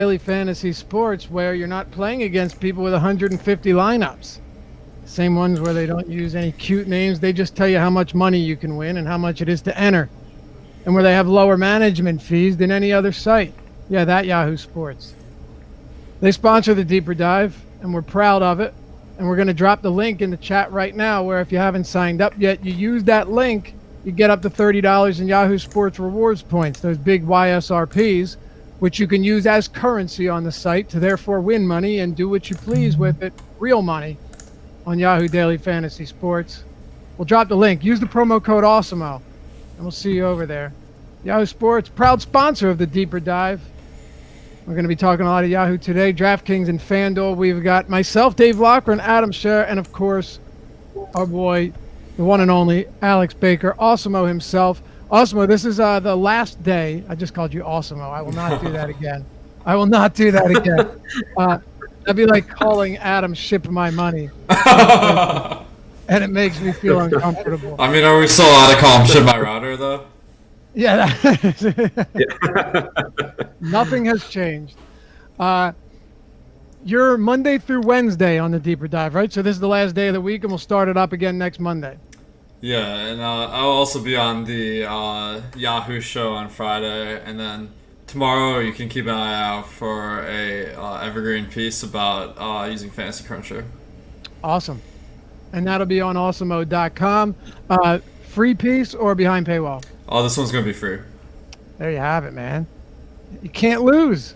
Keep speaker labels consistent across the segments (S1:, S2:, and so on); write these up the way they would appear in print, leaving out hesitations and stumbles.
S1: daily fantasy sports where you're not playing against people with 150 lineups. Same ones where they don't use any cute names. They just tell you how much money you can win and how much it is to enter. And where they have lower management fees than any other site. Yeah, that Yahoo Sports. They sponsor the Deeper Dive, and we're proud of it. And we're going to drop the link in the chat right now where if you haven't signed up yet, you use that link, you get up to $30 in Yahoo Sports rewards points, those big YSRPs, which you can use as currency on the site to therefore win money and do what you please with it, real money, on Yahoo Daily Fantasy Sports. We'll drop the link. Use the promo code AWESOMO, and we'll see you over there. Yahoo Sports, proud sponsor of the Deeper Dive. We're going to be talking a lot of Yahoo today, DraftKings and FanDuel. We've got myself, Dave Lockran, Adam Scher, and of course, our boy, the one and only Alex Baker, Awesemo himself. Awesemo, this is the last day. I just called you Awesemo. I will not do that again. I will not do that again. That'd be like calling Adam Ship My Money. And it makes me feel uncomfortable.
S2: I mean, are we still allowed to call him Ship My Router, though?
S1: Yeah. Nothing has changed. You're Monday through Wednesday on the Deeper Dive, right? So this is the last day of the week, and we'll start it up again next Monday.
S2: Yeah, and I'll also be on the Yahoo show on Friday, and then tomorrow you can keep an eye out for a evergreen piece about using Fantasy Cruncher.
S1: Awesome. And that'll be on awesemo.com. Free piece or behind paywall?
S2: Oh, this one's going to be free.
S1: There you have it, man. You can't lose.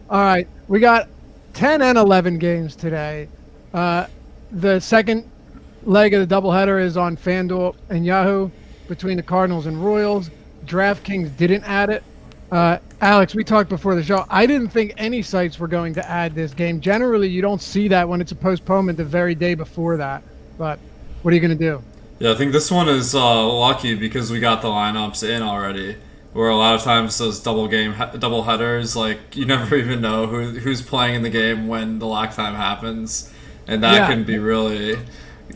S1: All right, we got 10 and 11 games today. The second leg of the doubleheader is on FanDuel and Yahoo between the Cardinals and Royals. DraftKings didn't add it. Alex, we talked before the show. I didn't think any sites were going to add this game. Generally, you don't see that when it's a postponement the very day before that. But what are you going to do?
S2: Yeah, I think this one is lucky because we got the lineups in already. Where a lot of times those double headers, like you never even know who's playing in the game when the lock time happens, and that can be really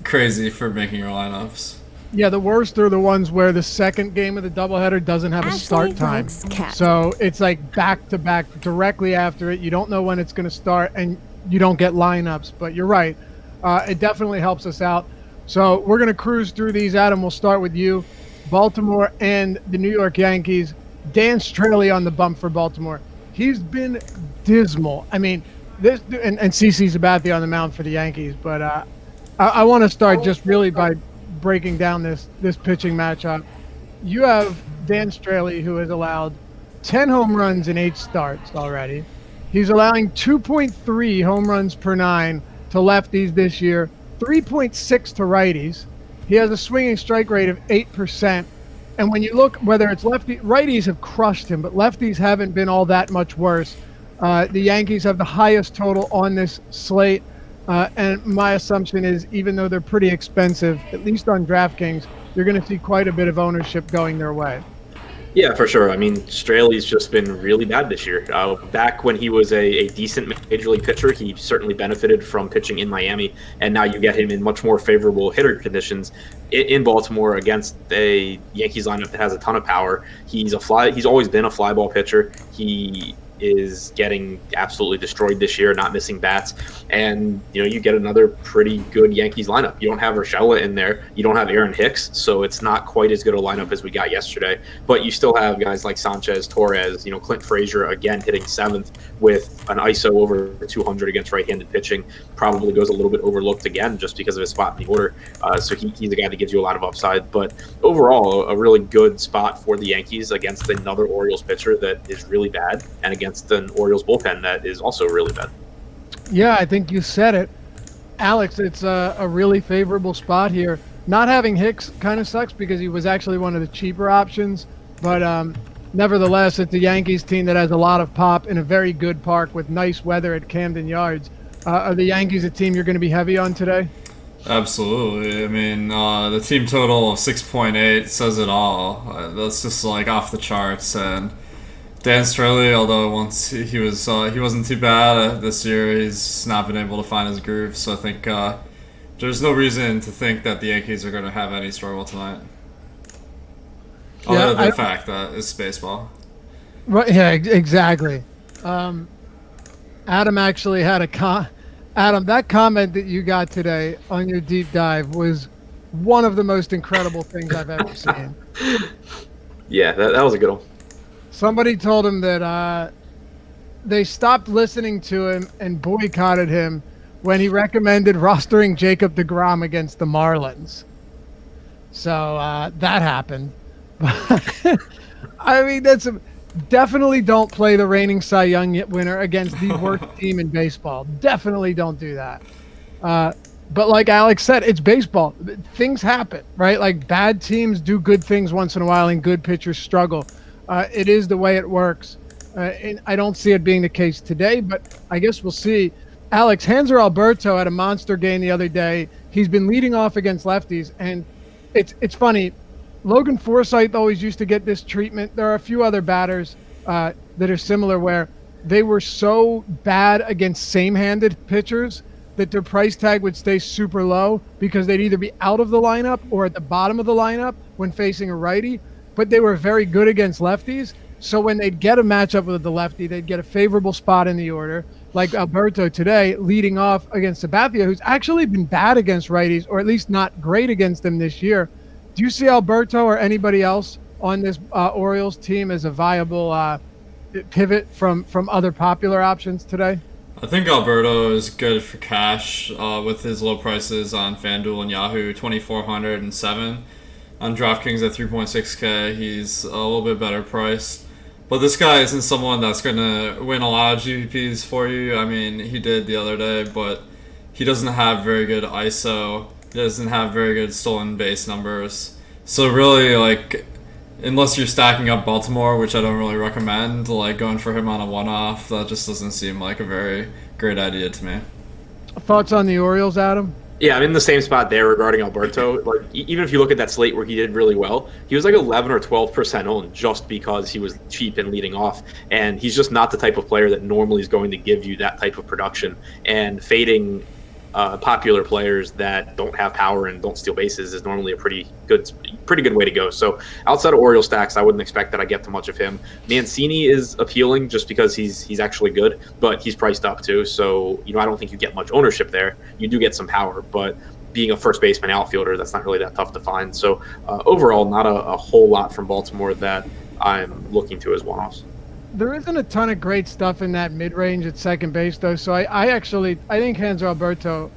S2: crazy for making your lineups.
S1: Yeah, the worst are the ones where the second game of the doubleheader doesn't have a start time. So it's like back to back directly after it. You don't know when it's going to start, and you don't get lineups. But you're right. It definitely helps us out. So we're going to cruise through these. Adam, we'll start with you. Baltimore and the New York Yankees. Dan Straley on the bump for Baltimore. He's been dismal. I mean, this and CC Sabathia on the mound for the Yankees. But I want to start just really by breaking down this pitching matchup. You have Dan Straley, who has allowed 10 home runs in 8 starts already. He's allowing 2.3 home runs per 9 to lefties this year, 3.6 to righties. He has a swinging strike rate of 8%. And when you look, whether it's righties have crushed him, but lefties haven't been all that much worse. The Yankees have the highest total on this slate. And my assumption is, even though they're pretty expensive, at least on DraftKings, you're going to see quite a bit of ownership going their way.
S3: Yeah, for sure. I mean, Straley's just been really bad this year. Back when he was a decent major league pitcher, he certainly benefited from pitching in Miami, and now you get him in much more favorable hitter conditions in Baltimore against a Yankees lineup that has a ton of power. He's always been a fly ball pitcher. He is getting absolutely destroyed this year, not missing bats. And, you get another pretty good Yankees lineup. You don't have Urshela in there. You don't have Aaron Hicks, so it's not quite as good a lineup as we got yesterday. But you still have guys like Sanchez, Torres, Clint Frazier, again, hitting 7th with an ISO over 200 against right-handed pitching. Probably goes a little bit overlooked again just because of his spot in the order. So he's a guy that gives you a lot of upside. But overall, a really good spot for the Yankees against another Orioles pitcher that is really bad, and against an Orioles bullpen that is also really bad.
S1: Yeah, I think you said it. Alex, it's a really favorable spot here. Not having Hicks kind of sucks because he was actually one of the cheaper options, but nevertheless, it's a Yankees team that has a lot of pop in a very good park with nice weather at Camden Yards. Are the Yankees a team you're going to be heavy on today?
S2: Absolutely. I mean, the team total of 6.8 says it all. That's just like off the charts. And Dan Straley, although once he wasn't too bad this year, he's not been able to find his groove. So I think there's no reason to think that the Yankees are going to have any struggle tonight. Other than the fact that it's baseball.
S1: Right? Yeah, exactly. Adam actually had Adam, that comment that you got today on your deep dive was one of the most incredible things I've ever seen.
S3: Yeah, that was a good one.
S1: Somebody told him that they stopped listening to him and boycotted him when he recommended rostering Jacob deGrom against the Marlins. So that happened. I mean, definitely don't play the reigning Cy Young winner against the worst team in baseball. Definitely don't do that. But like Alex said, it's baseball. Things happen, right? Like bad teams do good things once in a while and good pitchers struggle. It is the way it works. And I don't see it being the case today, but I guess we'll see. Alex, Hanser Alberto had a monster game the other day. He's been leading off against lefties, and it's funny. Logan Forsythe always used to get this treatment. There are a few other batters that are similar where they were so bad against same-handed pitchers that their price tag would stay super low because they'd either be out of the lineup or at the bottom of the lineup when facing a righty, but they were very good against lefties. So when they'd get a matchup with the lefty, they'd get a favorable spot in the order, like Alberto today, leading off against Sabathia, who's actually been bad against righties, or at least not great against them this year. Do you see Alberto or anybody else on this Orioles team as a viable pivot from other popular options today?
S2: I think Alberto is good for cash with his low prices on FanDuel and Yahoo, 2,407. On DraftKings at 3.6K, he's a little bit better priced. But this guy isn't someone that's going to win a lot of GPPs for you. I mean, he did the other day, but he doesn't have very good ISO. He doesn't have very good stolen base numbers. So really, like, unless you're stacking up Baltimore, which I don't really recommend, like going for him on a one-off, that just doesn't seem like a very great idea to me.
S1: Thoughts on the Orioles, Adam?
S3: Yeah, I'm in the same spot there regarding Alberto. Like, even if you look at that slate where he did really well, he was like 11 or 12% owned just because he was cheap and leading off. And he's just not the type of player that normally is going to give you that type of production. And fading popular players that don't have power and don't steal bases is normally a pretty good way to go. So outside of Oriole stacks, I wouldn't expect that I get too much of him. Mancini is appealing just because he's actually good, but he's priced up too. So, I don't think you get much ownership there. You do get some power, but being a first baseman outfielder, that's not really that tough to find. So overall, not a whole lot from Baltimore that I'm looking to as one-offs.
S1: There isn't a ton of great stuff in that mid-range at second base, though. So I think Hanser Alberto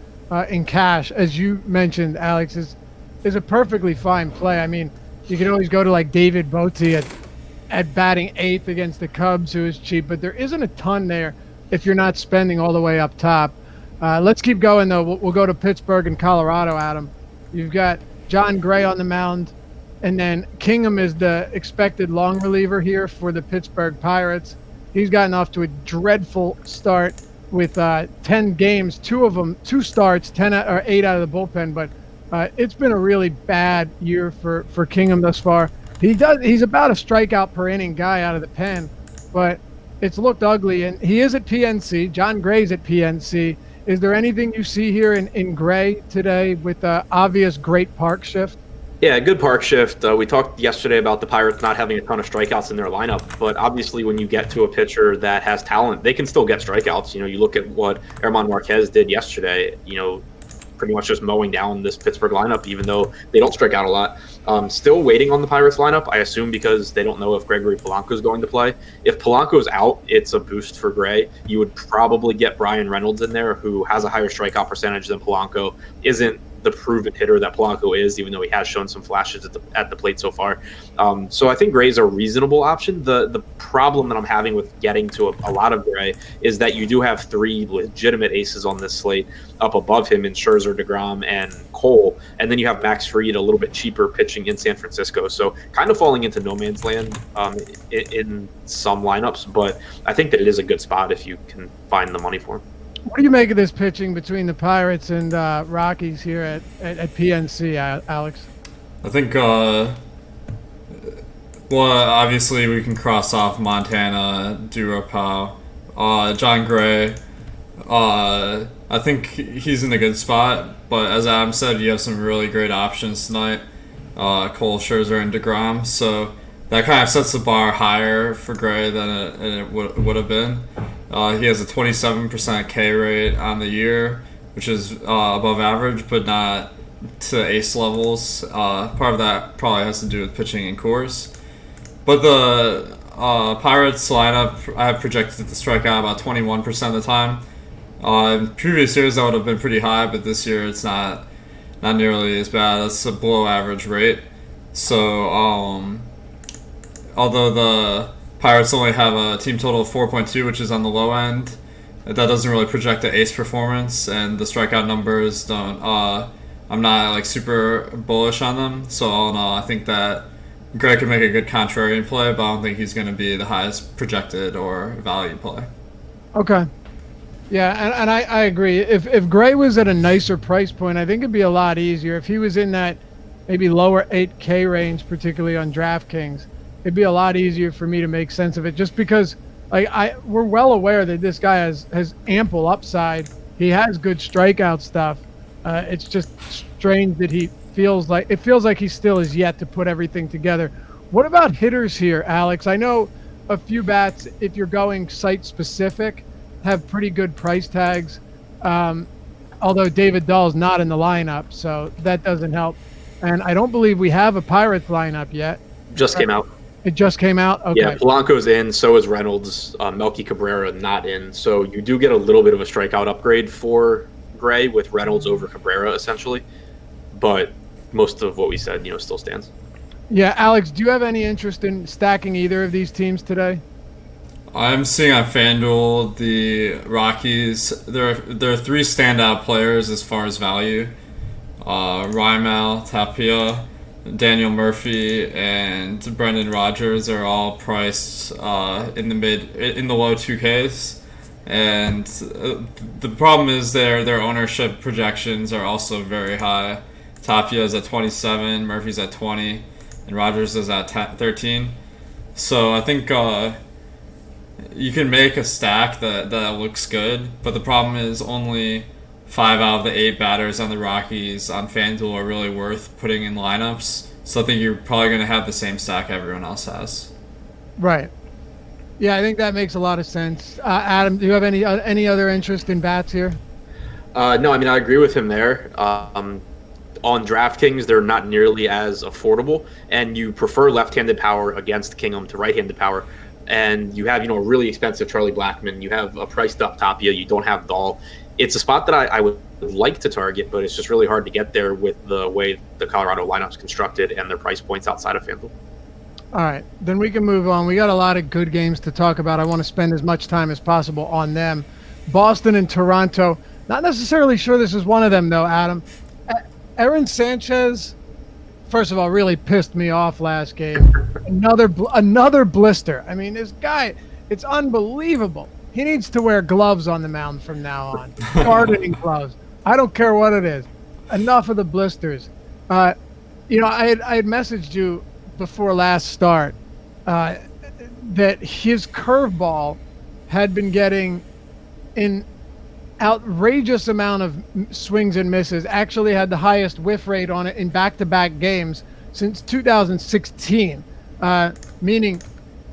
S1: in cash, as you mentioned, Alex, is a perfectly fine play. I mean, you can always go to like David Bote at batting eighth against the Cubs, who is cheap, but there isn't a ton there if you're not spending all the way up top. Let's keep going, though. We'll go to Pittsburgh and Colorado, Adam. You've got John Gray on the mound. And then Kingham is the expected long reliever here for the Pittsburgh Pirates. He's gotten off to a dreadful start with 10 games, two starts, 10 or 8 out of the bullpen. But it's been a really bad year for Kingham thus far. He's about a strikeout per inning guy out of the pen, but it's looked ugly. And he is at PNC. John Gray's at PNC. Is there anything you see here in Gray today with obvious great park shift?
S3: Yeah, good park shift. We talked yesterday about the Pirates not having a ton of strikeouts in their lineup, but obviously when you get to a pitcher that has talent, they can still get strikeouts. You look at what Herman Marquez did yesterday, pretty much just mowing down this Pittsburgh lineup, even though they don't strike out a lot. Still waiting on the Pirates lineup, I assume, because they don't know if Gregory Polanco is going to play. If Polanco's out, it's a boost for Gray. You would probably get Brian Reynolds in there, who has a higher strikeout percentage than Polanco, isn't the proven hitter that Polanco is, even though he has shown some flashes at the plate so far. So I think Gray's a reasonable option. The problem that I'm having with getting to a lot of Gray is that you do have 3 legitimate aces on this slate up above him in Scherzer, deGrom, and Cole. And then you have Max Fried a little bit cheaper pitching in San Francisco. So kind of falling into no man's land in some lineups, but I think that it is a good spot if you can find the money for him.
S1: What do you make of this pitching between the Pirates and Rockies here at PNC, Alex?
S2: I think, well, obviously we can cross off Montana, Duropau, John Gray. I think he's in a good spot, but as Adam said, you have some really great options tonight, Cole, Scherzer, and deGrom. So that kind of sets the bar higher for Gray than it would have been. He has a 27% K rate on the year, which is above average, but not to ace levels. Part of that probably has to do with pitching in course. But the Pirates lineup, I have projected to strike out about 21% of the time. In previous years, that would have been pretty high, but this year it's not nearly as bad. That's a below average rate. So, although the Pirates only have a team total of 4.2, which is on the low end, that doesn't really project the ace performance, and the strikeout numbers don't. I'm not like super bullish on them. So all in all, I think that Gray could make a good contrarian play, but I don't think he's going to be the highest projected or value play.
S1: Okay. Yeah, and I agree. If Gray was at a nicer price point, I think it'd be a lot easier. If he was in that maybe lower 8K range, particularly on DraftKings, it'd be a lot easier for me to make sense of it. Just because we're well aware that this guy has ample upside. He has good strikeout stuff. It's just strange that it feels like he still is yet to put everything together. What about hitters here, Alex? I know a few bats, if you're going site specific, have pretty good price tags. Although David Dahl's not in the lineup, so that doesn't help. And I don't believe we have a Pirates lineup yet.
S3: Just came out.
S1: It just came out? Okay.
S3: Yeah, Polanco's in, so is Reynolds. Melky Cabrera not in. So you do get a little bit of a strikeout upgrade for Gray with Reynolds over Cabrera, essentially. But most of what we said, still stands.
S1: Yeah, Alex, do you have any interest in stacking either of these teams today?
S2: I'm seeing on FanDuel the Rockies. There are 3 standout players as far as value. Raimel, Tapia, Daniel Murphy, and Brendan Rodgers are all priced in the low 2Ks. And the problem is their ownership projections are also very high. Tapia is at 27, Murphy's at 20, and Rodgers is at 13. So I think you can make a stack that looks good, but the problem is only 5 out of the 8 batters on the Rockies on FanDuel are really worth putting in lineups. So I think you're probably going to have the same stack everyone else has.
S1: Right. Yeah, I think that makes a lot of sense. Adam, do you have any other interest in bats here?
S3: No, I mean, I agree with him there. On DraftKings, they're not nearly as affordable, and you prefer left-handed power against Kingham to right-handed power. And you have, a really expensive Charlie Blackmon. You have a priced-up Tapia. You don't have Dahl. It's a spot that I would like to target, but it's just really hard to get there with the way the Colorado lineup's constructed and their price points outside of FanDuel.
S1: All right, then we can move on. We got a lot of good games to talk about. I want to spend as much time as possible on them. Boston and Toronto. Not necessarily sure this is one of them, though, Adam. Aaron Sanchez, first of all, really pissed me off last game. Another blister. I mean, this guy, it's unbelievable. He needs to wear gloves on the mound from now on. Gardening gloves. I don't care what it is. Enough of the blisters. I had messaged you before last start that his curveball had been getting an outrageous amount of swings and misses. Actually had the highest whiff rate on it in back-to-back games since 2016. Meaning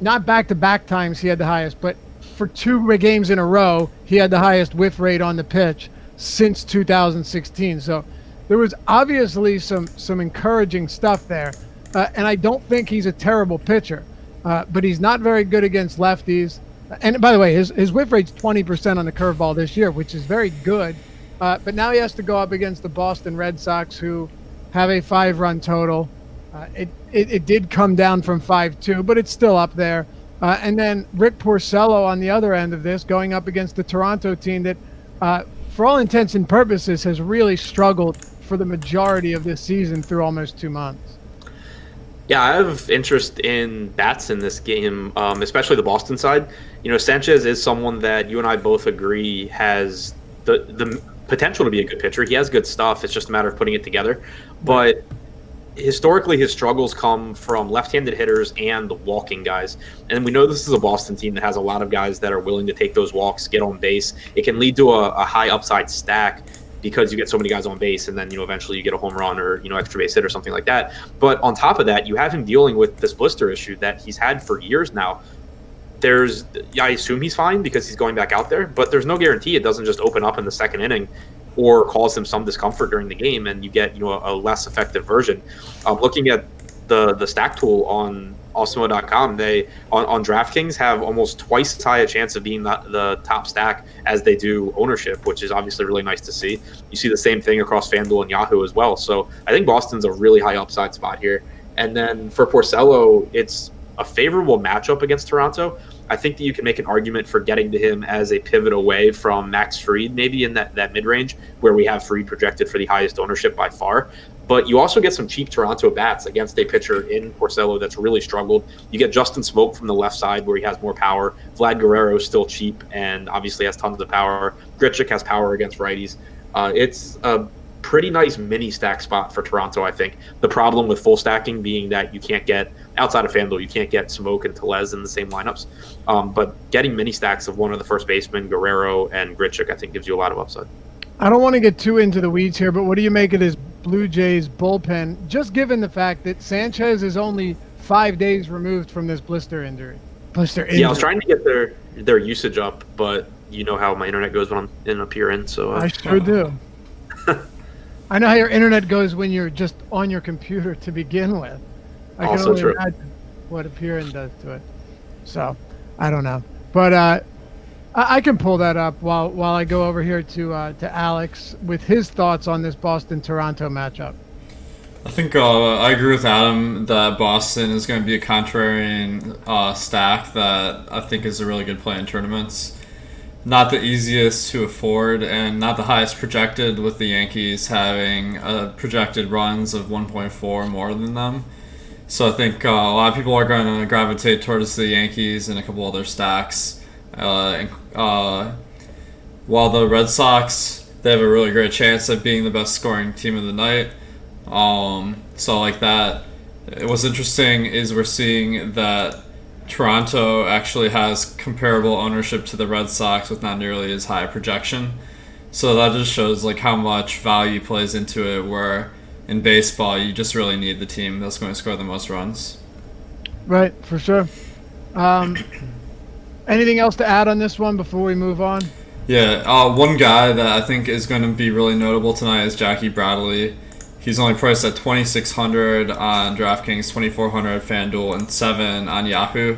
S1: not back-to-back times he had the highest, but for 2 games in a row, he had the highest whiff rate on the pitch since 2016. So there was obviously some encouraging stuff there. And I don't think he's a terrible pitcher, but he's not very good against lefties. And by the way, his whiff rate's 20% on the curveball this year, which is very good. But now he has to go up against the Boston Red Sox, who have a 5-run total. It did come down from 5-2, but it's still up there. And then Rick Porcello on the other end of this, going up against the Toronto team that, for all intents and purposes, has really struggled for the majority of this season through almost 2 months.
S3: Yeah, I have interest in bats in this game, especially the Boston side. Sanchez is someone that you and I both agree has the potential to be a good pitcher. He has good stuff. It's just a matter of putting it together. But historically, his struggles come from left-handed hitters and the walking guys. And we know this is a Boston team that has a lot of guys that are willing to take those walks, get on base. It can lead to a high upside stack because you get so many guys on base, and then eventually you get a home run or extra base hit or something like that. But on top of that, you have him dealing with this blister issue that he's had for years now. I assume he's fine because he's going back out there, but there's no guarantee it doesn't just open up in the second inning or cause him some discomfort during the game, and you get a less effective version. Looking at the stack tool on Awesemo.com, they on DraftKings have almost twice as high a chance of being the top stack as they do ownership, which is obviously really nice to see. You see the same thing across FanDuel and Yahoo as well. So I think Boston's a really high upside spot here. And then for Porcello, it's a favorable matchup against Toronto. I think that you can make an argument for getting to him as a pivot away from Max Fried, maybe in that mid-range where we have Fried projected for the highest ownership by far. But you also get some cheap Toronto bats against a pitcher in Porcello that's really struggled. You get Justin Smoke from the left side where he has more power. Vlad Guerrero is still cheap and obviously has tons of power. Grichuk has power against righties. It's a pretty nice mini stack spot for Toronto, I think. The problem with full stacking being that you can't get, outside of FanDuel, you can't get Smoke and Tellez in the same lineups. But getting mini stacks of one of the first basemen, Guerrero and Grichuk, I think gives you a lot of upside.
S1: I don't want to get too into the weeds here, but what do you make of this Blue Jays bullpen, just given the fact that Sanchez is only 5 days removed from this blister injury? Yeah,
S3: I was trying to get their usage up, but you know how my internet goes when I'm in a peer in. So
S1: I sure do. I know how your internet goes when you're just on your computer to begin with. I can only imagine what a peer in does to it. So I don't know, but I can pull that up while I go over here to Alex with his thoughts on this Boston-Toronto matchup.
S2: I think I agree with Adam that Boston is going to be a contrarian stack that I think is a really good play in tournaments. Not the easiest to afford and not the highest projected, with the Yankees having projected runs of 1.4 more than them. So I think a lot of people are going to gravitate towards the Yankees and a couple other stacks. While the Red Sox, they have a really great chance of being the best scoring team of the night. So like that, what's interesting is we're seeing that Toronto actually has comparable ownership to the Red Sox with not nearly as high a projection. So that just shows like how much value plays into it, where in baseball you just really need the team that's going to score the most runs.
S1: Right, for sure. Anything else to add on this one before we move on?
S2: Yeah, one guy that I think is going to be really notable tonight is Jackie Bradley. He's only priced at $2,600 on DraftKings, $2,400 at FanDuel, and $7 on Yahoo.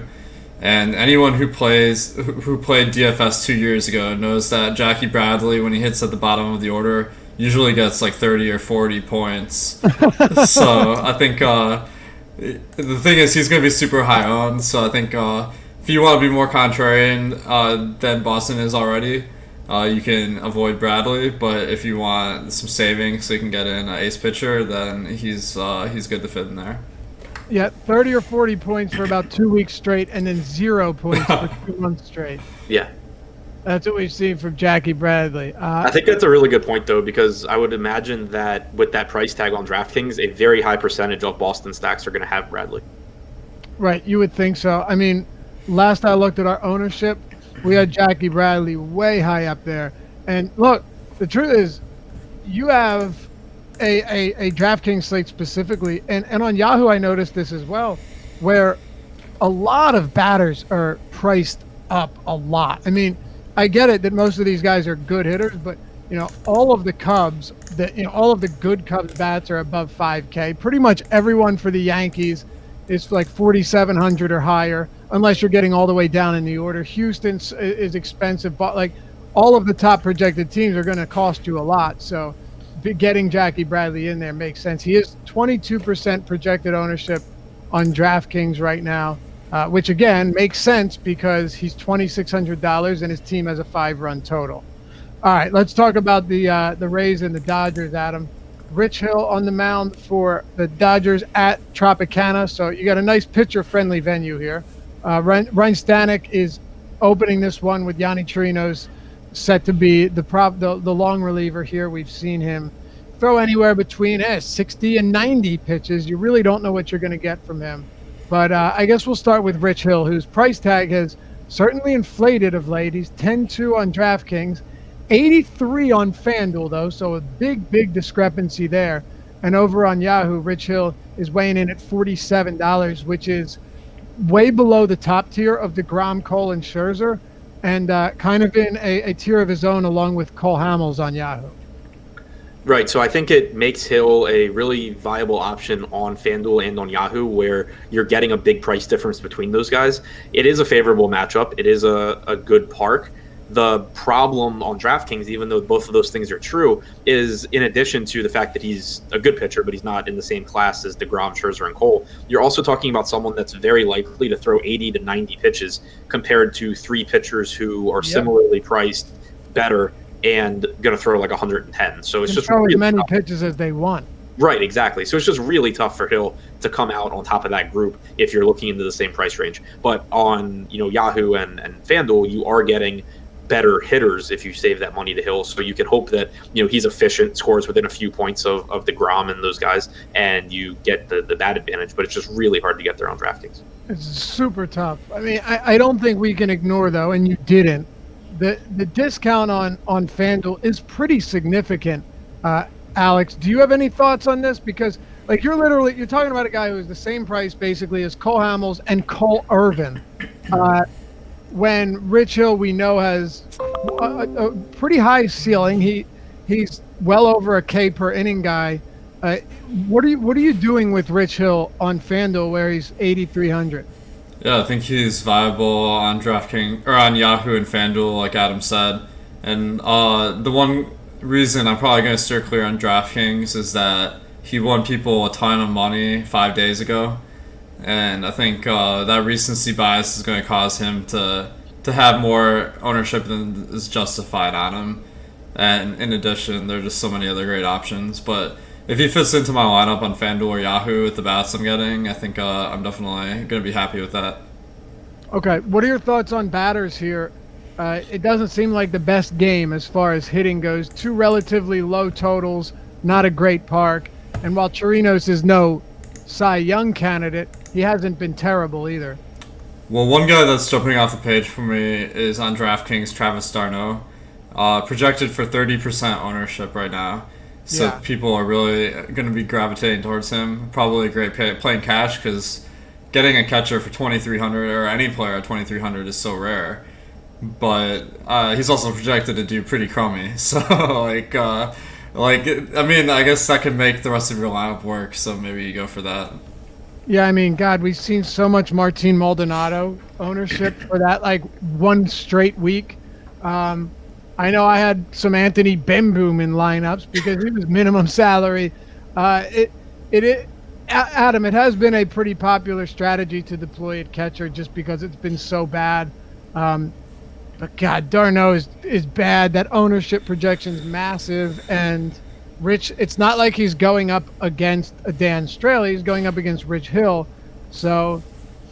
S2: And anyone who played DFS 2 years ago knows that Jackie Bradley, when he hits at the bottom of the order, usually gets like 30 or 40 points. So I think the thing is he's going to be super high owned. So I think if you want to be more contrarian than Boston is already, you can avoid Bradley, but if you want some savings so you can get in an ace pitcher, then he's good to fit in there.
S1: Yeah, 30 or 40 points for about 2 weeks straight, and then 0 points for 2 months straight.
S3: Yeah.
S1: That's what we've seen from Jackie Bradley.
S3: I think that's a really good point, though, because I would imagine that with that price tag on DraftKings, a very high percentage of Boston stacks are going to have Bradley.
S1: Right, you would think so. I mean, last I looked at our ownership, we had Jackie Bradley way high up there. And look, the truth is, you have a DraftKings slate specifically, and on Yahoo I noticed this as well, where a lot of batters are priced up a lot. I mean, I get it that most of these guys are good hitters, but all of the Cubs, all of the good Cubs bats are above 5K. Pretty much everyone for the Yankees is like 4,700 or higher, unless you're getting all the way down in the order. Houston is expensive, but like all of the top projected teams are going to cost you a lot. So getting Jackie Bradley in there makes sense. He is 22% projected ownership on DraftKings right now, which again makes sense because he's $2,600 and his team has a 5-run total. All right, let's talk about the Rays and the Dodgers, Adam. Rich Hill on the mound for the Dodgers at Tropicana. So you got a nice pitcher-friendly venue here. Ryan Stanek is opening this one with Yanni Chirinos set to be the long reliever here. We've seen him throw anywhere between 60 and 90 pitches. You really don't know what you're going to get from him. But I guess we'll start with Rich Hill, whose price tag has certainly inflated of late. He's 10-2 on DraftKings, 83 on FanDuel, though, so a big discrepancy there. And over on Yahoo, Rich Hill is weighing in at $47, which is way below the top tier of DeGrom, Cole, and Scherzer, and kind of in a tier of his own along with Cole Hamels on Yahoo.
S3: Right, so I think it makes Hill a really viable option on FanDuel and on Yahoo, where you're getting a big price difference between those guys. It is a favorable matchup. It is a good park. The problem on DraftKings, even though both of those things are true, is in addition to the fact that he's a good pitcher, but he's not in the same class as DeGrom, Scherzer, and Cole, you're also talking about someone that's very likely to throw 80 to 90 pitches compared to 3 pitchers who are similarly priced, better, and going to throw like 110. So it's just
S1: throw
S3: really
S1: as many
S3: tough.
S1: pitches as they want.
S3: Right, exactly. So it's just really tough for Hill to come out on top of that group if you're looking into the same price range. But on Yahoo and FanDuel, you are getting better hitters if you save that money to Hill. So you can hope that he's efficient, scores within a few points of DeGrom and those guys, and you get the bat advantage. But it's just really hard to get there on DraftKings.
S1: It's super tough. I mean, I don't think we can ignore, though, and you didn't, the discount on FanDuel is pretty significant. Alex, do you have any thoughts on this? Because like you're talking about a guy who is the same price basically as Cole Hamels and Cole Irvin. When Rich Hill, we know, has a pretty high ceiling. He's well over a K per inning guy. What are you doing with Rich Hill on FanDuel where he's 8,300?
S2: Yeah, I think he's viable on DraftKings or on Yahoo and FanDuel, like Adam said. And the one reason I'm probably going to steer clear on DraftKings is that he won people a ton of money 5 days ago. And I think that recency bias is going to cause him to have more ownership than is justified on him. And in addition, there are just so many other great options. But if he fits into my lineup on FanDuel or Yahoo with the bats I'm getting, I think I'm definitely going to be happy with that.
S1: Okay, what are your thoughts on batters here? It doesn't seem like the best game as far as hitting goes. 2 relatively low totals, not a great park. And while Chirinos is no Cy Young candidate, he hasn't been terrible either.
S2: Well, one guy that's jumping off the page for me is on DraftKings, Travis d'Arnaud, projected for 30% ownership right now. So people are really going to be gravitating towards him. Probably a great playing cash because getting a catcher for 2,300 or any player at 2,300 is so rare. But he's also projected to do pretty crummy. So I mean, I guess that could make the rest of your lineup work. So maybe you go for that.
S1: Yeah, I mean, God, we've seen so much Martin Maldonado ownership for that, like one straight week. I know I had some Anthony Bemboom in lineups because he was minimum salary. Adam, it has been a pretty popular strategy to deploy at catcher just because it's been so bad. But God, d'Arnaud is bad. That ownership projection's massive, and Rich, it's not like he's going up against a Dan Straley. He's going up against Rich Hill. So,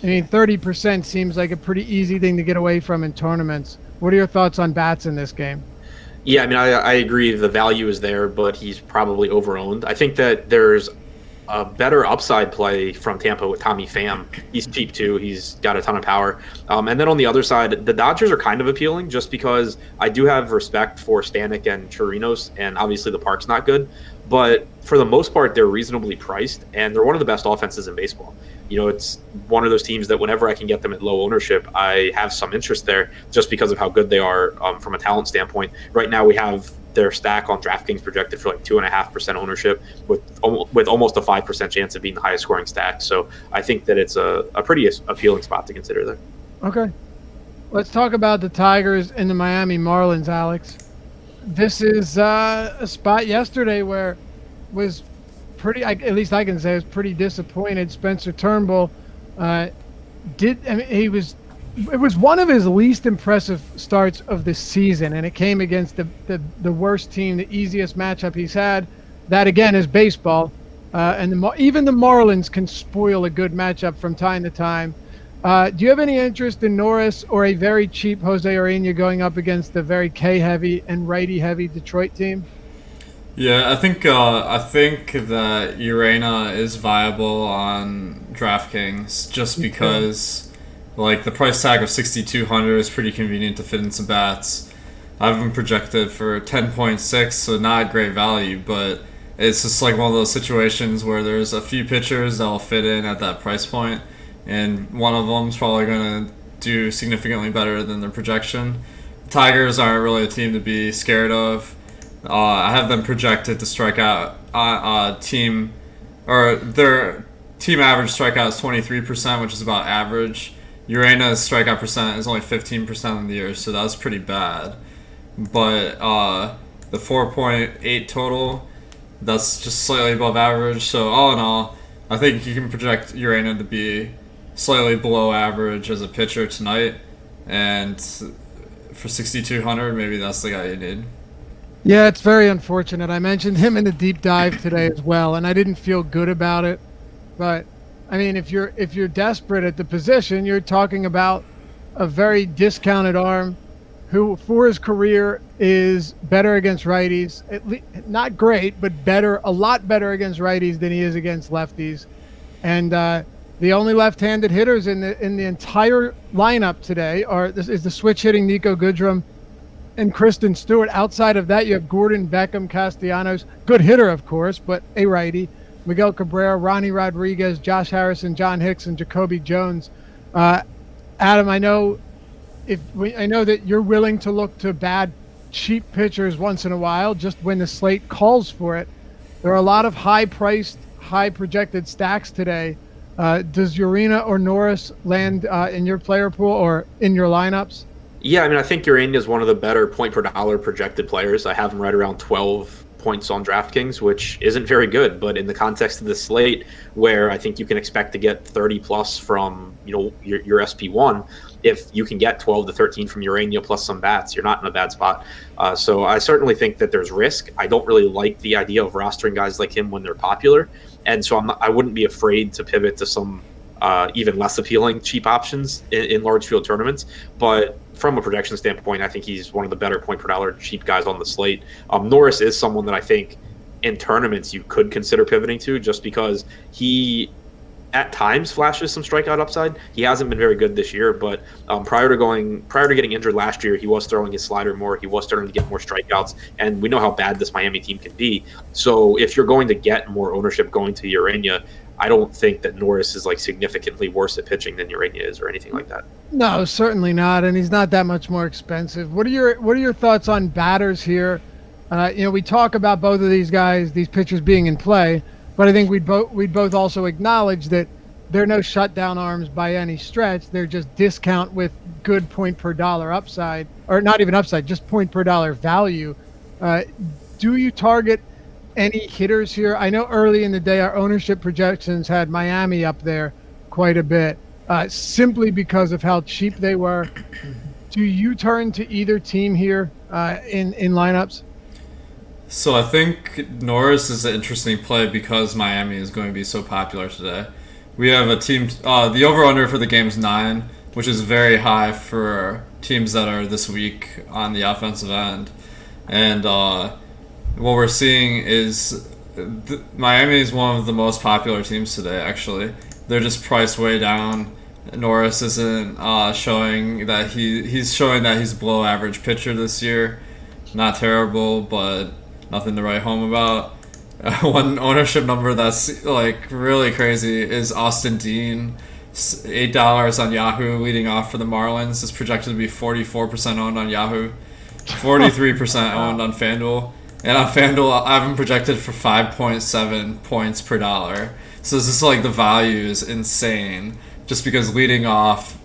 S1: I mean, 30% seems like a pretty easy thing to get away from in tournaments. What are your thoughts on bats in this game?
S3: Yeah, I mean, I agree the value is there, but he's probably over-owned. I think that there's a better upside play from Tampa with Tommy Pham. He's cheap too. He's got a ton of power. And then on the other side, the Dodgers are kind of appealing just because I do have respect for Stanek and Chirinos, and obviously the park's not good. But for the most part, they're reasonably priced, and they're one of the best offenses in baseball. It's one of those teams that whenever I can get them at low ownership, I have some interest there just because of how good they are from a talent standpoint. Right now we have their stack on DraftKings projected for like 2.5% ownership with almost a 5% chance of being the highest scoring stack. So I think that it's a pretty appealing spot to consider there.
S1: Okay. Let's talk about the Tigers and the Miami Marlins, Alex. This is a spot yesterday where was pretty, at least I can say, I was pretty disappointed. Spencer Turnbull it was one of his least impressive starts of the season, and it came against the worst team, the easiest matchup he's had. That, again, is baseball. And even the Marlins can spoil a good matchup from time to time. Do you have any interest in Norris or a very cheap Jose Urena going up against the very K-heavy and righty-heavy Detroit team?
S2: Yeah, I think that Urena is viable on DraftKings just because, like, the price tag of 6,200 is pretty convenient to fit in some bats. I've been projected for 10.6, so not great value, but it's just like one of those situations where there's a few pitchers that will fit in at that price point, and one of them's probably going to do significantly better than their projection. Tigers aren't really a team to be scared of. I have them projected to strike out team, or their team average strikeout is 23%, which is about average. Urena's strikeout percent is only 15% of the year, so that's pretty bad. But the 4.8 total, that's just slightly above average. So all in all, I think you can project Urena to be slightly below average as a pitcher tonight, and for 6,200, maybe that's the guy you need.
S1: Yeah, it's very unfortunate. I mentioned him in the deep dive today as well, and I didn't feel good about it. But I mean, if you're desperate at the position, you're talking about a very discounted arm who, for his career, is better against righties. Not great, but better, a lot better against righties than he is against lefties. And the only left-handed hitters in the entire lineup today is the switch hitting Nico Goodrum and Kristen Stewart. Outside of that, you have Gordon, Beckham, Castellanos, good hitter, of course, but a righty. Miguel Cabrera, Ronnie Rodriguez, Josh Harrison, John Hicks, and Jacoby Jones. Adam, I know that you're willing to look to bad, cheap pitchers once in a while, just when the slate calls for it. There are a lot of high-priced, high-projected stacks today. Does Urena or Norris land in your player pool or in your lineups?
S3: Yeah, I mean, I think Urena is one of the better point per dollar projected players. I have him right around 12 points on DraftKings, which isn't very good, but in the context of the slate, where I think you can expect to get 30 plus from your SP1, if you can get 12 to 13 from Urena plus some bats, you're not in a bad spot. So I certainly think that there's risk. I don't really like the idea of rostering guys like him when they're popular, and so I wouldn't be afraid to pivot to some even less appealing cheap options in large field tournaments. But from a projection standpoint, I think he's one of the better point per dollar cheap guys on the slate. Norris is someone that I think in tournaments you could consider pivoting to, just because he at times flashes some strikeout upside. He hasn't been very good this year, but prior to getting injured last year, he was throwing his slider more. He was starting to get more strikeouts, and we know how bad this Miami team can be. So if you're going to get more ownership going to Urena, I don't think that Norris is like significantly worse at pitching than Urena is or anything like that.
S1: No, certainly not, and he's not that much more expensive. What are your thoughts on batters here? We talk about both of these guys, these pitchers being in play, but I think we'd both also acknowledge that they're no shutdown arms by any stretch. They're just discount with good point per dollar upside, or not even upside, just point per dollar value. Do you target any hitters here? I know early in the day our ownership projections had Miami up there quite a bit, simply because of how cheap they were. Do you turn to either team here in lineups?
S2: So I think Norris is an interesting play because Miami is going to be so popular today. We have a team, the over-under for the game is 9, which is very high for teams that are this weak on the offensive end. And what we're seeing is Miami is one of the most popular teams today, actually. They're just priced way down. Norris isn't showing that he's showing that he's a below average pitcher this year. Not terrible, but nothing to write home about. One ownership number that's like really crazy is Austin Dean, $8 on Yahoo, leading off for the Marlins. Is projected to be 44% owned on Yahoo, 43% owned on FanDuel, and on FanDuel I have him projected for 5.7 points per dollar. So this is like the value is insane, just because leading off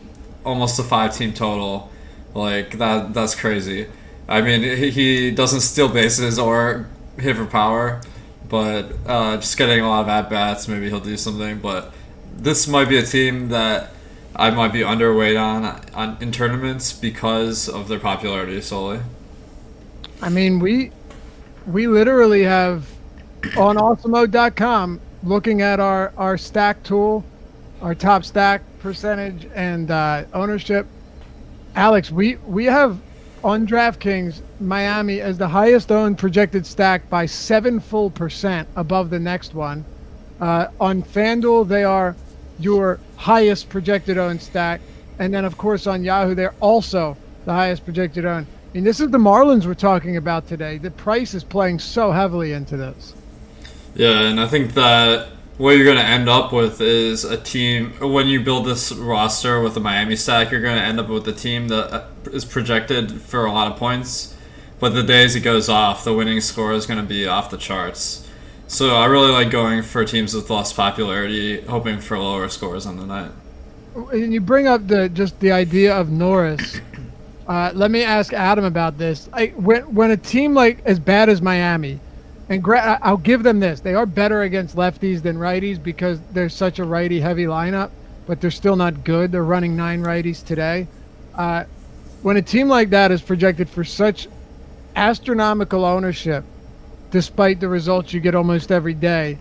S2: almost a 5-team total, like that's crazy. I mean, he doesn't steal bases or hit for power, but just getting a lot of at-bats, maybe he'll do something. But this might be a team that I might be underweight on in tournaments because of their popularity solely.
S1: I mean, we literally have on awesomemode.com looking at our stack tool, our top stack percentage and ownership. Alex, we have on DraftKings Miami as the highest owned projected stack by 7 full percent above the next one. On FanDuel, they are your highest projected owned stack. And then, of course, on Yahoo, they're also the highest projected owned. I mean, this is the Marlins we're talking about today. The price is playing so heavily into this.
S2: Yeah, and I think that what you're going to end up with is a team. When you build this roster with a Miami stack, you're going to end up with a team that is projected for a lot of points, but the days it goes off, the winning score is going to be off the charts. So I really like going for teams with less popularity, hoping for lower scores on the night.
S1: And you bring up the idea of Norris. Let me ask Adam about this. When a team like as bad as Miami, and I'll give them this, they are better against lefties than righties because they're such a righty-heavy lineup, but they're still not good. They're running 9 righties today. When a team like that is projected for such astronomical ownership, despite the results you get almost every day,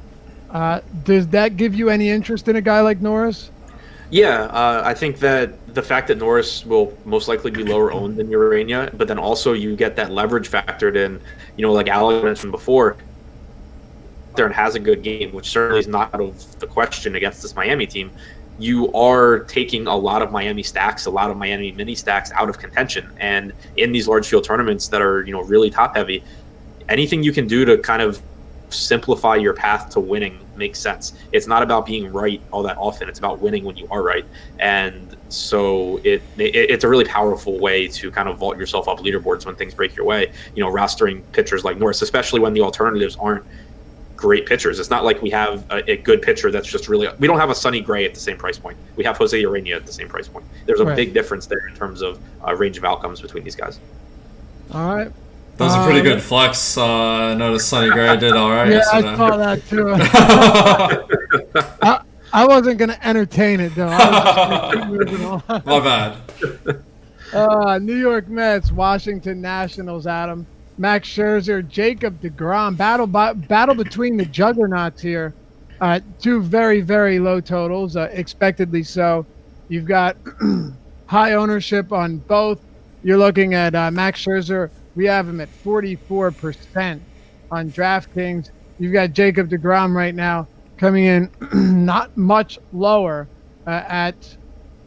S1: does that give you any interest in a guy like Norris?
S3: Yeah, I think that the fact that Norris will most likely be lower owned than Urania, but then also you get that leverage factored in, like Alex mentioned before, there and has a good game, which certainly is not out of the question against this Miami team. You are taking a lot of Miami stacks, a lot of Miami mini stacks out of contention. And in these large field tournaments that are, really top heavy, anything you can do to kind of simplify your path to winning makes sense. It's not about being right all that often. It's about winning when you are right. And so it's a really powerful way to kind of vault yourself up leaderboards when things break your way, rostering pitchers like Norris, especially when the alternatives aren't great pitchers. It's not like we have a good pitcher that's just really, we don't have a Sonny Gray at the same price point. We have Jose Urania at the same price point. There's a big difference there in terms of range of outcomes between these guys.
S1: All right.
S2: That was a pretty good flex. I noticed Sonny Gray did all right.
S1: Yeah, yesterday. I saw that too. I wasn't going to entertain it, though.
S2: My bad.
S1: New York Mets, Washington Nationals, Adam. Max Scherzer, Jacob deGrom. Battle between the juggernauts here. 2 very, very low totals, expectedly so. You've got high ownership on both. You're looking at Max Scherzer. We have him at 44% on DraftKings. You've got Jacob deGrom right now coming in not much lower at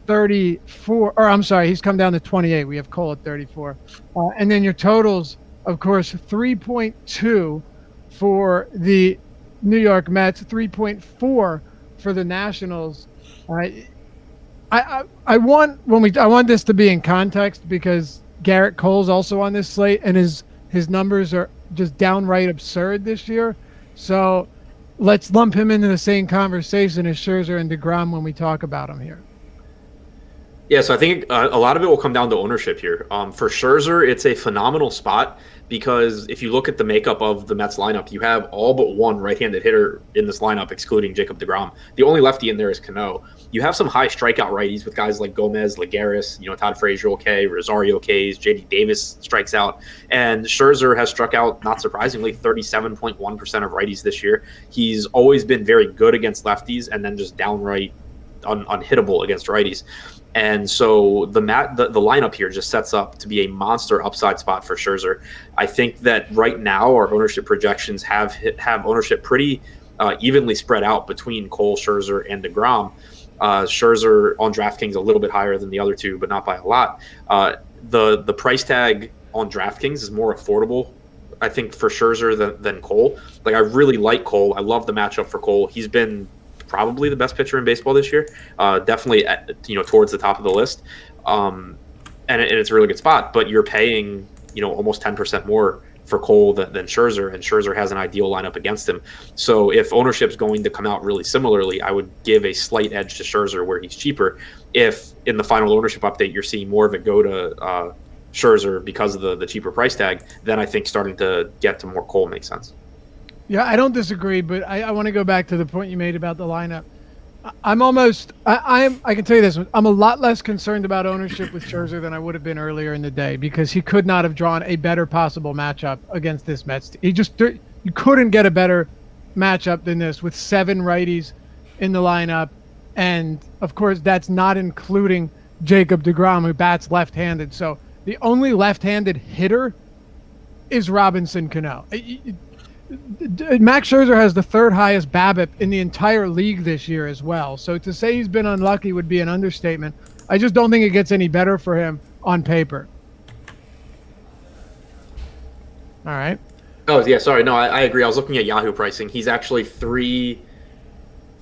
S1: 34. Or I'm sorry, he's come down to 28. We have Cole at 34. And then your totals, of course, 3.2 for the New York Mets, 3.4 for the Nationals. I want this to be in context because Garrett Cole's also on this slate, and his numbers are just downright absurd this year. So let's lump him into the same conversation as Scherzer and deGrom when we talk about him here.
S3: Yeah, so I think a lot of it will come down to ownership here. For Scherzer, it's a phenomenal spot because if you look at the makeup of the Mets lineup, you have all but one right-handed hitter in this lineup, excluding Jacob deGrom. The only lefty in there is Cano. You have some high strikeout righties with guys like Gomez, Lagares, Todd Frazier, okay, Rosario K's, J.D. Davis strikes out, and Scherzer has struck out, not surprisingly, 37.1% of righties this year. He's always been very good against lefties and then just downright unhittable against righties. And so the lineup here just sets up to be a monster upside spot for Scherzer. I think that right now our ownership projections have ownership pretty evenly spread out between Cole, Scherzer, and deGrom. Scherzer on DraftKings a little bit higher than the other two, but not by a lot. The price tag on DraftKings is more affordable, I think, for Scherzer than Cole. Like, I really like Cole. I love the matchup for Cole. He's been probably the best pitcher in baseball this year, definitely towards the top of the list, and it's a really good spot. But you're paying almost 10% more for Cole than Scherzer, and Scherzer has an ideal lineup against him. So if ownership's going to come out really similarly, I would give a slight edge to Scherzer where he's cheaper. If in the final ownership update you're seeing more of it go to Scherzer because of the cheaper price tag, then I think starting to get to more Cole makes sense.
S1: Yeah, I don't disagree, but I want to go back to the point you made about the lineup. I can tell you this, I'm a lot less concerned about ownership with Scherzer than I would have been earlier in the day because he could not have drawn a better possible matchup against this Mets team. You couldn't get a better matchup than this with 7 righties in the lineup. And, of course, that's not including Jacob deGrom, who bats left-handed. So the only left-handed hitter is Robinson Cano. Max Scherzer has the 3rd highest BABIP in the entire league this year as well. So to say he's been unlucky would be an understatement. I just don't think it gets any better for him on paper. All right.
S3: Oh, yeah, sorry. No, I agree. I was looking at Yahoo pricing. He's actually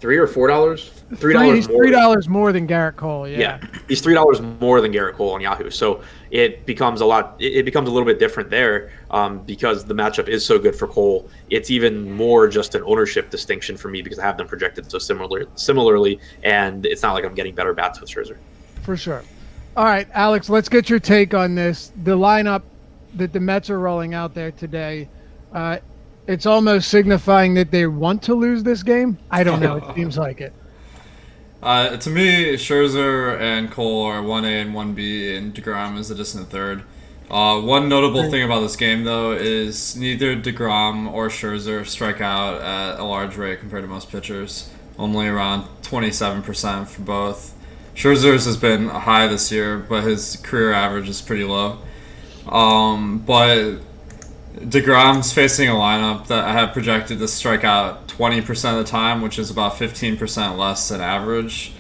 S3: $3 or $4,
S1: He's $3 more than Garrett Cole.
S3: Yeah, he's $3 more than Garrett Cole on Yahoo. So it becomes a lot. It becomes a little bit different there because the matchup is so good for Cole. It's even more just an ownership distinction for me because I have them projected so similarly, and it's not like I'm getting better bats with Scherzer.
S1: For sure. All right, Alex, let's get your take on this. The lineup that the Mets are rolling out there today, it's almost signifying that they want to lose this game. I don't know. It seems like it.
S2: To me, Scherzer and Cole are 1A and 1B, and deGrom is a distant third. One notable thing about this game, though, is neither deGrom or Scherzer strike out at a large rate compared to most pitchers, only around 27% for both. Scherzer's has been high this year, but his career average is pretty low. But deGrom's facing a lineup that I have projected to strike out 20% of the time, which is about 15% less than average.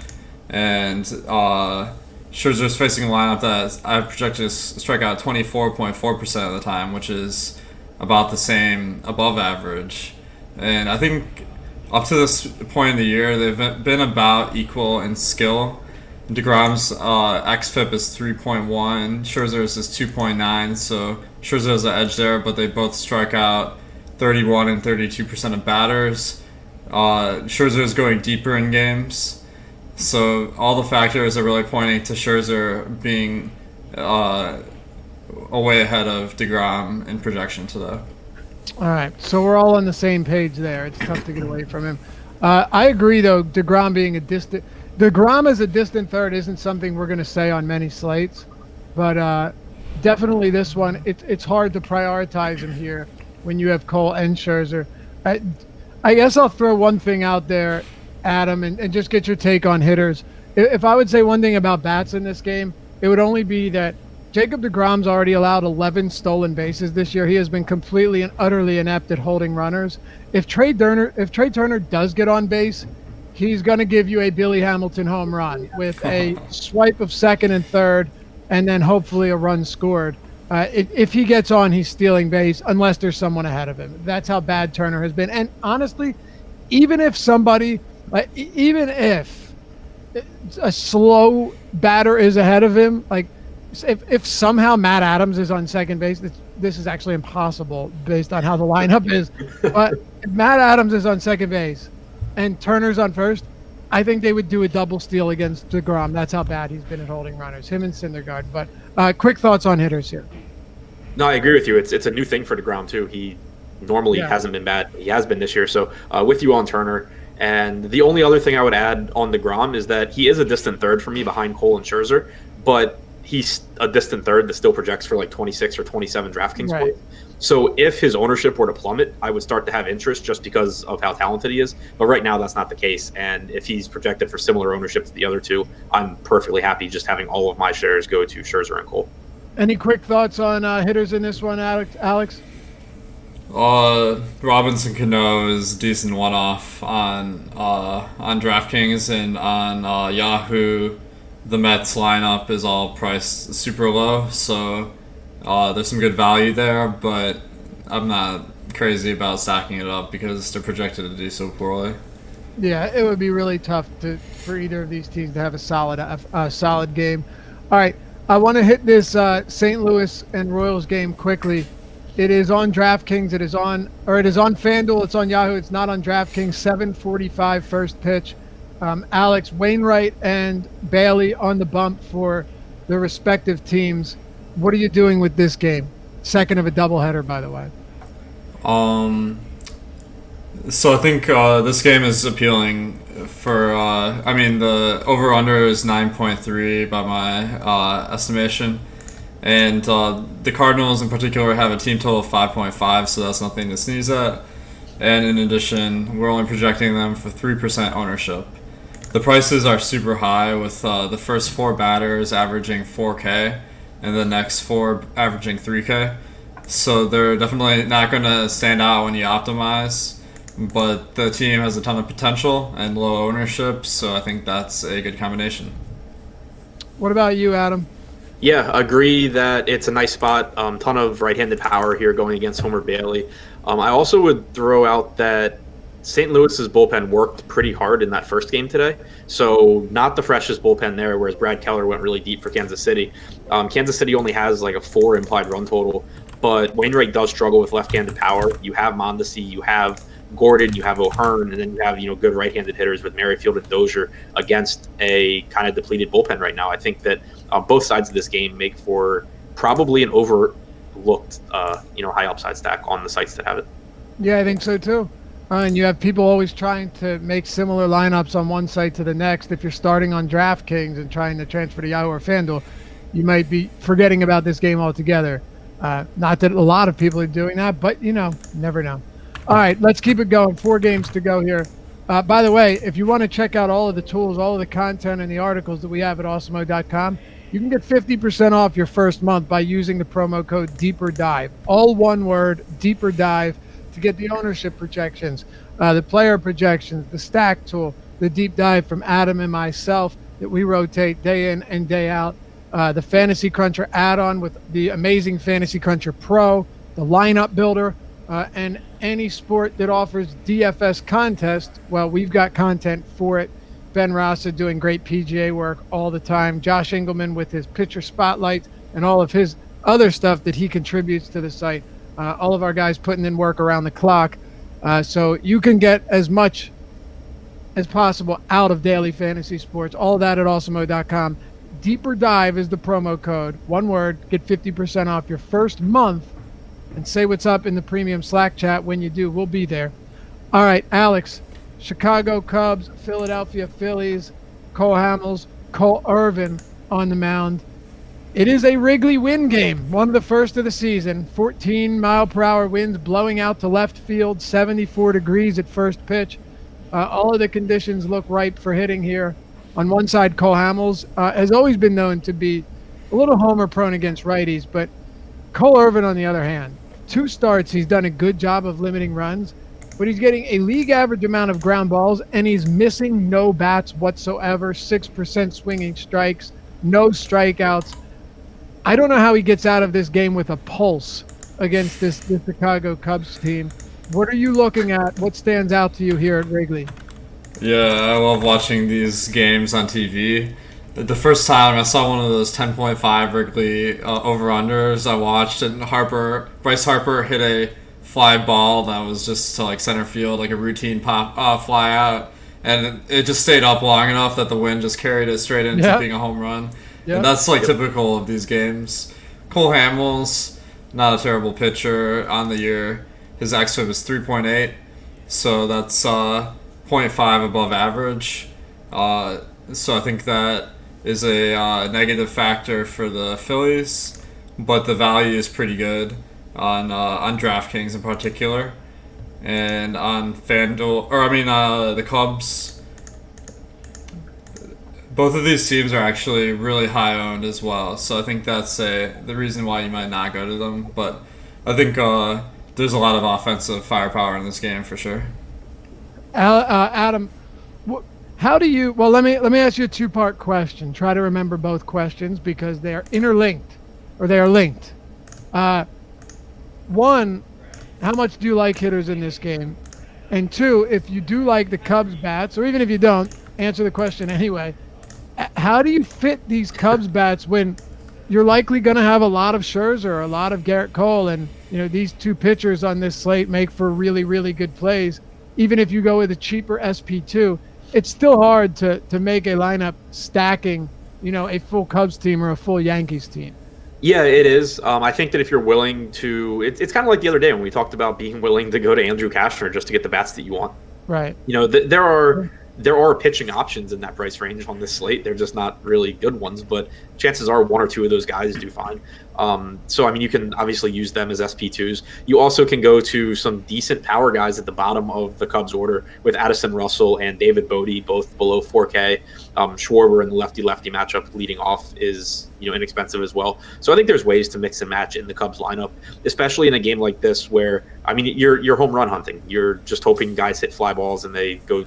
S2: And Scherzer's facing a lineup that I've projected to strike out 24.4% of the time, which is about the same above average. And I think up to this point in the year, they've been about equal in skill. deGrom's xFIP is 3.1, Scherzer's is 2.9, so Scherzer has an edge there, but they both strike out 31 and 32% of batters. Scherzer is going deeper in games, so all the factors are really pointing to Scherzer being way ahead of deGrom in projection today.
S1: All right, so we're all on the same page there. It's tough to get away from him. I agree, though, deGrom being deGrom as a distant third isn't something we're going to say on many slates, but definitely this one, it's hard to prioritize him here when you have Cole and Scherzer. I guess I'll throw one thing out there, Adam, and just get your take on hitters. If I would say one thing about bats in this game, it would only be that Jacob deGrom's already allowed 11 stolen bases this year. He has been completely and utterly inept at holding runners. If Trey Turner does get on base, he's going to give you a Billy Hamilton home run with a swipe of second and third, and then hopefully a run scored. If he gets on, he's stealing base unless there's someone ahead of him. That's how bad Turner has been. And honestly, even if a slow batter is ahead of him, like if somehow Matt Adams is on second base, this is actually impossible based on how the lineup is. But if Matt Adams is on second base and Turner's on first, I think they would do a double steal against deGrom. That's how bad he's been at holding runners, him and Syndergaard. But quick thoughts on hitters here.
S3: No, I agree with you. It's a new thing for deGrom too. He normally hasn't been bad. He has been this year. So with you on Turner. And the only other thing I would add on deGrom is that he is a distant third for me behind Cole and Scherzer, but he's a distant third that still projects for like 26 or 27 DraftKings points. So if his ownership were to plummet, I would start to have interest just because of how talented he is. But right now, that's not the case. And if he's projected for similar ownership to the other two, I'm perfectly happy just having all of my shares go to Scherzer and Cole.
S1: Any quick thoughts on hitters in this one, Alex?
S2: Robinson Cano is a decent one-off on DraftKings, and on Yahoo, the Mets lineup is all priced super low, so there's some good value there, but I'm not crazy about stacking it up because they're projected to do so poorly.
S1: Yeah, it would be really tough for either of these teams to have a solid game. All right, I want to hit this St. Louis and Royals game quickly. It is on DraftKings. It is on FanDuel. It's on Yahoo. It's not on DraftKings. 7:45 first pitch. Alex, Wainwright and Bailey on the bump for their respective teams. What are you doing with this game? Second of a doubleheader, by the way.
S2: So I think this game is appealing for. The over/under is 9.3 by my estimation. And the Cardinals in particular have a team total of 5.5, so that's nothing to sneeze at. And in addition, we're only projecting them for 3% ownership. The prices are super high, with the first four batters averaging 4K and the next four averaging 3K. So they're definitely not going to stand out when you optimize, but the team has a ton of potential and low ownership, so I think that's a good combination.
S1: What about you, Adam?
S3: Yeah, agree that it's a nice spot. Ton of right-handed power here going against Homer Bailey. I also would throw out that St. Louis's bullpen worked pretty hard in that first game today, so not the freshest bullpen there, whereas Brad Keller went really deep for Kansas City. Kansas City only has like a 4 implied run total, but Wainwright does struggle with left-handed power. You have Mondesi, you have Gordon, you have O'Hearn, and then you have good right-handed hitters with Merrifield and Dozier against a kind of depleted bullpen right now. I think that both sides of this game make for probably an overlooked high upside stack on the sites that have it.
S1: Yeah, I think so too. And you have people always trying to make similar lineups on one site to the next. If you're starting on DraftKings and trying to transfer to Yahoo or FanDuel, you might be forgetting about this game altogether. Not that a lot of people are doing that, but never know. All right, let's keep it going. 4 games to go here. By the way, if you want to check out all of the tools, all of the content, and the articles that we have at awesemo.com, you can get 50% off your first month by using the promo code Deeper Dive. All one word, Deeper Dive, to get the ownership projections, the player projections, the stack tool, the deep dive from Adam and myself that we rotate day in and day out, the Fantasy Cruncher add-on with the amazing Fantasy Cruncher Pro, the lineup builder, and any sport that offers DFS contest. Well, we've got content for it. Ben Rasa doing great PGA work all the time. Josh Engelman with his pitcher spotlight and all of his other stuff that he contributes to the site. All of our guys putting in work around the clock. So you can get as much as possible out of daily fantasy sports. All that at awesemo.com. Deeper Dive is the promo code. One word, get 50% off your first month. And say what's up in the premium Slack chat when you do. We'll be there. All right, Alex. Chicago Cubs, Philadelphia Phillies, Cole Hamels, Cole Irvin on the mound. It is a Wrigley win game, one of the first of the season. 14-mile-per-hour winds blowing out to left field, 74 degrees at first pitch. All of the conditions look ripe for hitting here. On one side, Cole Hamels has always been known to be a little homer-prone against righties, but Cole Irvin, on the other hand, 2 starts, he's done a good job of limiting runs, but he's getting a league average amount of ground balls, and he's missing no bats whatsoever, 6% swinging strikes, no strikeouts. I don't know how he gets out of this game with a pulse against this Chicago Cubs team. What are you looking at? What stands out to you here at Wrigley?
S2: Yeah, I love watching these games on TV. The first time I saw one of those 10.5 Wrigley over-unders I watched, and Bryce Harper hit a fly ball that was just to center field, like a routine pop fly out, and it just stayed up long enough that the wind just carried it straight into being a home run. Yep. And that's typical of these games. Cole Hamels, not a terrible pitcher on the year. His xFIP is 3.8, so that's 0.5 above average. So I think that is a negative factor for the Phillies, but the value is pretty good on DraftKings in particular, and on FanDuel, the Cubs. Both of these teams are actually really high owned as well, so I think that's the reason why you might not go to them. But I think there's a lot of offensive firepower in this game for sure.
S1: Adam, how do you? Well, let me ask you a 2-part question. Try to remember both questions because they are interlinked, or they are linked. One, how much do you like hitters in this game? And 2, if you do like the Cubs bats, or even if you don't, answer the question anyway. How do you fit these Cubs bats when you're likely going to have a lot of Scherzer, a lot of Garrett Cole, and these 2 pitchers on this slate make for really, really good plays. Even if you go with a cheaper SP2, it's still hard to make a lineup stacking, a full Cubs team or a full Yankees team.
S3: Yeah, it is. I think that if you're willing to, it's kind of like the other day when we talked about being willing to go to Andrew Cashner just to get the bats that you want.
S1: Right.
S3: There are pitching options in that price range on this slate. They're just not really good ones, but chances are 1 or 2 of those guys do fine. So, you can obviously use them as SP2s. You also can go to some decent power guys at the bottom of the Cubs order with Addison Russell and David Bodie, both below 4K. Schwarber in the lefty-lefty matchup leading off is inexpensive as well. So I think there's ways to mix and match in the Cubs lineup, especially in a game like this where, you're home run hunting. You're just hoping guys hit fly balls and they go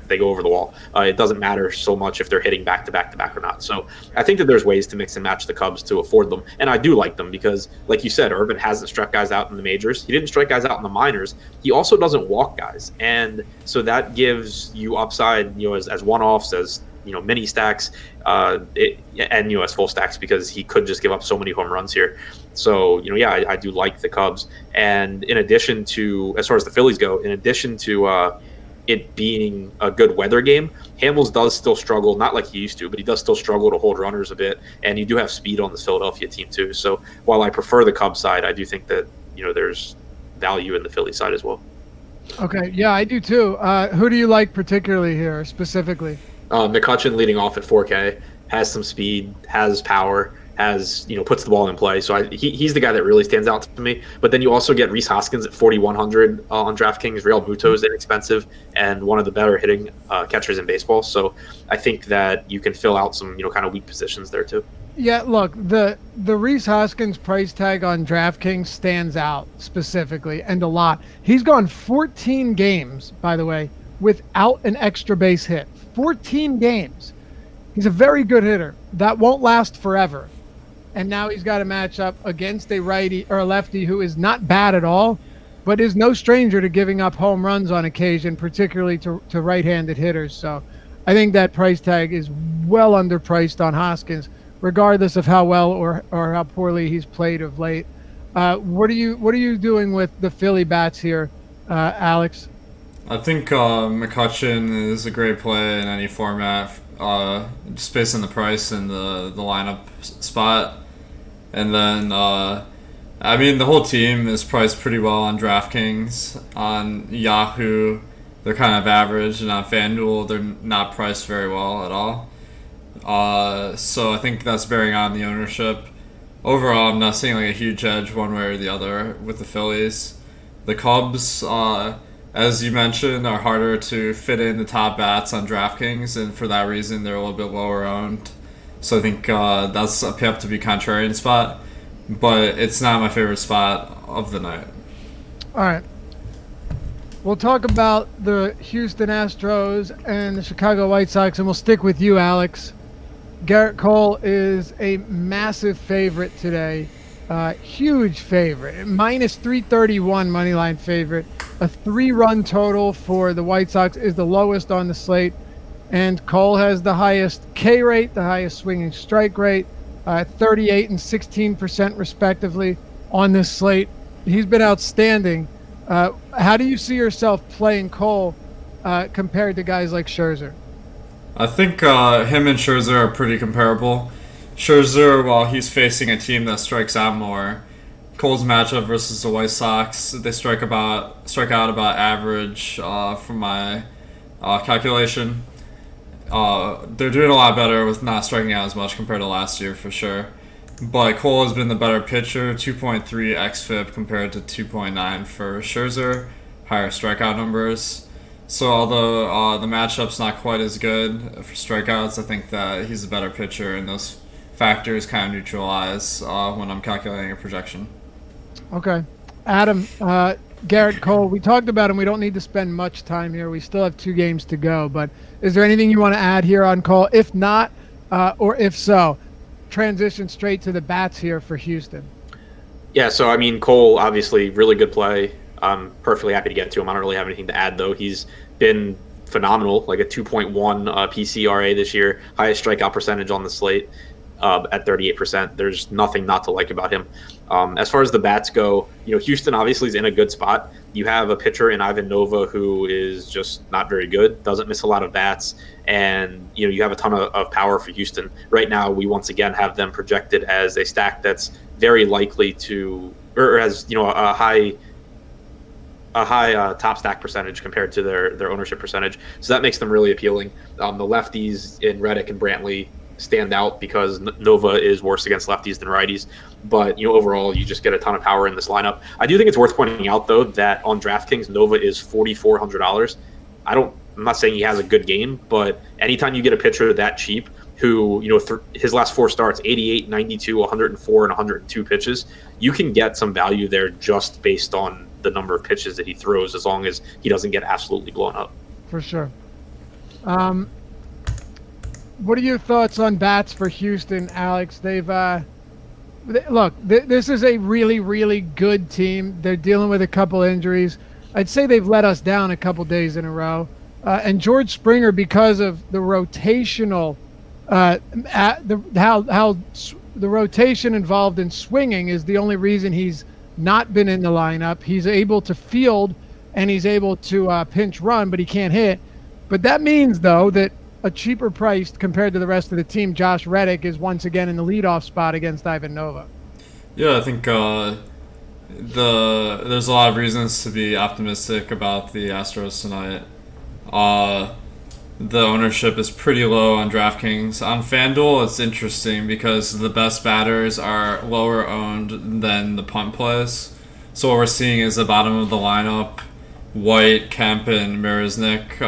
S3: they go over the wall. It doesn't matter so much if they're hitting back to back to back or not. So I think that there's ways to mix and match the Cubs to afford them, and I do like them because, like you said, Urban hasn't struck guys out in the majors. He didn't strike guys out in the minors. He also doesn't walk guys, and so that gives you upside, as one-offs, as mini stacks, and as full stacks, because he could just give up so many home runs here. So I do like the Cubs, and in addition to, as far as the Phillies go, in addition to it being a good weather game, Hamels does still struggle, not like he used to, but he does still struggle to hold runners a bit, and you do have speed on this Philadelphia team too. So while I prefer the Cubs side, I do think that there's value in the Philly side as well.
S1: Okay, yeah, I do too. Who do you like particularly here, specifically?
S3: McCutchen leading off at 4K, has some speed, has power, has puts the ball in play. So he's the guy that really stands out to me. But then you also get Rhys Hoskins at 4,100 on DraftKings. Real Muto is inexpensive and one of the better hitting catchers in baseball. So I think that you can fill out some kind of weak positions there too.
S1: Yeah, look, the Rhys Hoskins price tag on DraftKings stands out specifically, and a lot. He's gone 14 games, by the way, without an extra base hit. 14 games. He's a very good hitter. That won't last forever. And now he's got to match up against a righty or a lefty who is not bad at all, but is no stranger to giving up home runs on occasion, particularly to right-handed hitters. So I think that price tag is well underpriced on Hoskins, regardless of how well or how poorly he's played of late. What are you doing with the Philly bats here, Alex?
S2: I think McCutchen is a great play in any format, just based on the price and the lineup spot. And then, the whole team is priced pretty well on DraftKings. On Yahoo, they're kind of average, and on FanDuel, they're not priced very well at all. So I think that's bearing on the ownership. Overall, I'm not seeing like a huge edge one way or the other with the Phillies. The Cubs, as you mentioned, are harder to fit in the top bats on DraftKings, and for that reason, they're a little bit lower owned. So I think that's a pick to be contrarian spot, but it's not my favorite spot of the night.
S1: All right. We'll talk about the Houston Astros and the Chicago White Sox, and we'll stick with you, Alex. Garrett Cole is a massive favorite today. Huge favorite. Minus 331 moneyline favorite. A 3-run total for the White Sox is the lowest on the slate. And Cole has the highest K rate, the highest swinging strike rate, 38 and 16% respectively on this slate. He's been outstanding. How do you see yourself playing Cole compared to guys like Scherzer?
S2: I think him and Scherzer are pretty comparable. Scherzer, while he's facing a team that strikes out more, Cole's matchup versus the White Sox, they strike out about average from my calculation. They're doing a lot better with not striking out as much compared to last year for sure. But Cole has been the better pitcher, 2.3 xFIP compared to 2.9 for Scherzer, higher strikeout numbers. So although the matchup's not quite as good for strikeouts, I think that he's a better pitcher, and those factors kind of neutralize when I'm calculating a projection.
S1: Okay. Adam, Garrett Cole, we talked about him. We don't need to spend much time here. We still have 2 games to go. But is there anything you want to add here on Cole? If not, or if so, transition straight to the bats here for Houston.
S3: Yeah, so Cole, obviously, really good play. I'm perfectly happy to get to him. I don't really have anything to add, though. He's been phenomenal, like a 2.1 PCRA this year, highest strikeout percentage on the slate at 38%. There's nothing not to like about him. As far as the bats go, Houston obviously is in a good spot. You have a pitcher in Ivan Nova who is just not very good, doesn't miss a lot of bats, and you have a ton of power for Houston. Right now, we once again have them projected as a stack that's very likely to, or has a high top stack percentage compared to their ownership percentage. So that makes them really appealing. The lefties in Reddick and Brantley stand out because Nova is worse against lefties than righties. But overall, you just get a ton of power in this lineup. I do think it's worth pointing out, though, that on DraftKings, Nova is $4,400. I'm not saying he has a good game, but anytime you get a pitcher that cheap, who his last 4 starts, 88, 92, 104, and 102 pitches, you can get some value there just based on the number of pitches that he throws, as long as he doesn't get absolutely blown up.
S1: For sure. What are your thoughts on bats for Houston, Alex? Look, this is a really, really good team. They're dealing with a couple injuries. I'd say they've let us down a couple days in a row. And George Springer, because of the rotational, how the rotation involved in swinging is the only reason he's not been in the lineup. He's able to field and he's able to pinch run, but he can't hit. But that means, though, that a cheaper priced compared to the rest of the team, Josh Reddick is once again in the leadoff spot against Ivan Nova.
S2: Yeah, I think there's a lot of reasons to be optimistic about the Astros tonight. The ownership is pretty low on DraftKings. On FanDuel, it's interesting because the best batters are lower owned than the punt plays. So what we're seeing is the bottom of the lineup. White, Kemp, and Marisnik